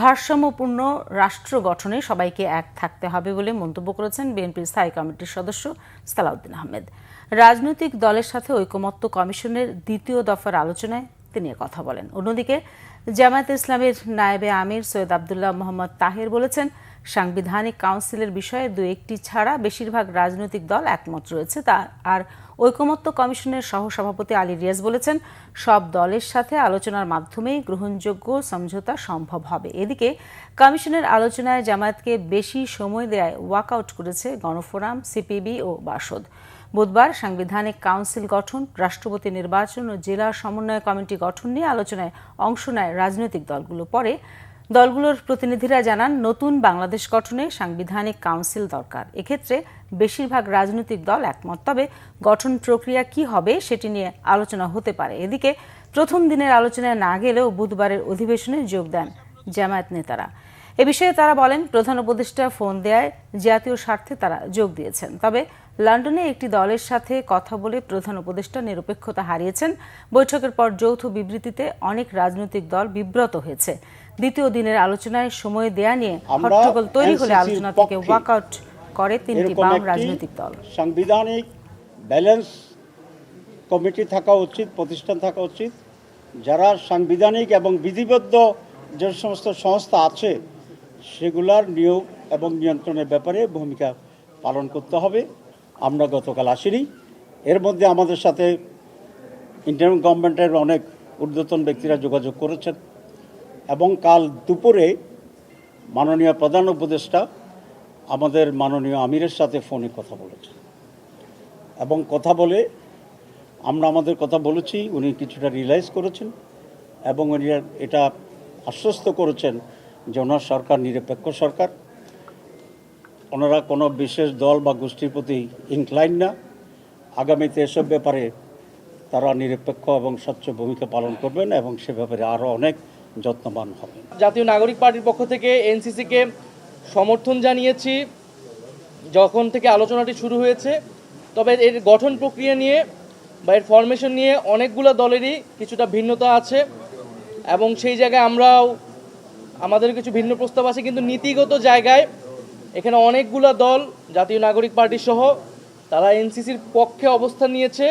ভারসাম্যপূর্ণ রাষ্ট্র গঠনে সবাইকে এক থাকতে হবে বলে মন্তব্য করেছেন বিএনপির স্থায়ী কমিটির সদস্য সালাউদ্দিন আহমেদ। রাজনৈতিক দলের সাথে ঐকমত্য কমিশনের দ্বিতীয় দফার আলোচনায় তিনি কথা বলেন। অন্যদিকে জামায়াতে ইসলামের নায়েবে আমির সৈয়দ আব্দুল্লাহ মোহাম্মদ তাহের বলেছেন, সাংবিধানিক কাউন্সিলের বিষয়ে দু একটি ছাড়া বেশিরভাগ রাজনৈতিক দল একমত রয়েছে। আর ঐকমত্য কমিশনের সহসভাপতি আলী রিয়াজ বলেছেন, সব দলের সাথে আলোচনার মাধ্যমেই গ্রহণযোগ্য সমঝোতা সম্ভব হবে। এদিকে কমিশনের আলোচনায় জামায়াতকে বেশি সময় দেয়ায় ওয়াকআউট করেছে গণফোরাম, সিপিবি ও বাসদ। বুধবার সাংবিধানিক কাউন্সিল গঠন, রাষ্ট্রপতি নির্বাচন ও জেলা সমন্বয় কমিটি গঠন নিয়ে আলোচনায় অংশ নেয় রাজনৈতিক দলগুলো। পরে দলগুলোর প্রতিনিধিরা জানান, নতুন বাংলাদেশ গঠনে সাংবিধানিক কাউন্সিল দরকার। এক্ষেত্রে বেশিরভাগ রাজনৈতিক দল একমত, তবে গঠন প্রক্রিয়া কি হবে সেটি নিয়ে আলোচনা হতে পারে। এদিকে প্রথম দিনের আলোচনায় না গেলেও বুধবারের অধিবেশনে যোগ দেন জামায়াত নেতারা। এ বিষয়ে তারা বলেন, প্রধান উপদেষ্টা ফোন দেয়ায় জাতীয় স্বার্থে তারা যোগ দিয়েছেন। তবে লন্ডনে একটি দলের সাথে কথা বলে প্রধান উপদেষ্টা নিরপেক্ষতা হারিয়েছেন। বৈঠকের পর যৌথ বিবৃতিতে অনেক রাজনৈতিক দল বিব্রত হয়েছে। দ্বিতীয় দিনের আলোচনায় সময় দেয়া নিয়ে হট্টগোল তৈরি হলে আলোচনা থেকে ওয়াকআউট করে তিনটি বাম রাজনৈতিক দল। সাংবিধানিক ব্যালেন্স কমিটি থাকা উচিত, প্রতিষ্ঠান থাকা উচিত, যারা সাংবিধানিক এবং বিধিবদ্ধ যে সমস্ত সংস্থা আছে সেগুলার নিয়োগ এবং নিয়ন্ত্রণের ব্যাপারে ভূমিকা পালন করতে হবে। আমরা গতকাল আসিনি, এর মধ্যে আমাদের সাথে ইন্টারিম গভর্নমেন্টের অনেক ঊর্ধ্বতন ব্যক্তিরা যোগাযোগ করেছেন এবং কাল দুপুরে মাননীয় প্রধান উপদেষ্টা আমাদের মাননীয় আমিরের সাথে ফোনে কথা বলেছেন এবং কথা বলে আমরা আমাদের কথা বলেছি, উনি কিছুটা রিয়েলাইজ করেছেন এবং উনি এটা আশ্বস্ত করেছেন যে ওনার সরকার নিরপেক্ষ সরকার, ওনারা কোনো বিশেষ দল বা গোষ্ঠীর প্রতি ইনক্লাইন না। আগামীতে এসব ব্যাপারে তারা নিরপেক্ষ এবং স্বচ্ছ ভূমিকা পালন করবেন এবং সে ব্যাপারে আরও অনেক যত্নবান হবেন। জাতীয় নাগরিক পার্টির পক্ষ থেকে এনসিসিকে সমর্থন জানিয়েছি যখন থেকে আলোচনাটি শুরু হয়েছে। তবে এর গঠন প্রক্রিয়া নিয়ে বা এর ফরমেশন নিয়ে অনেকগুলো দলেরই কিছুটা ভিন্নতা আছে এবং সেই জায়গায় আমরাও আমাদের কিছু ভিন্ন প্রস্তাব আছে, কিন্তু নীতিগত জায়গায় এখানে অনেকগুলো দল জাতীয় নাগরিক পার্টি সহ তারা এনসিসির পক্ষে অবস্থান নিয়েছে।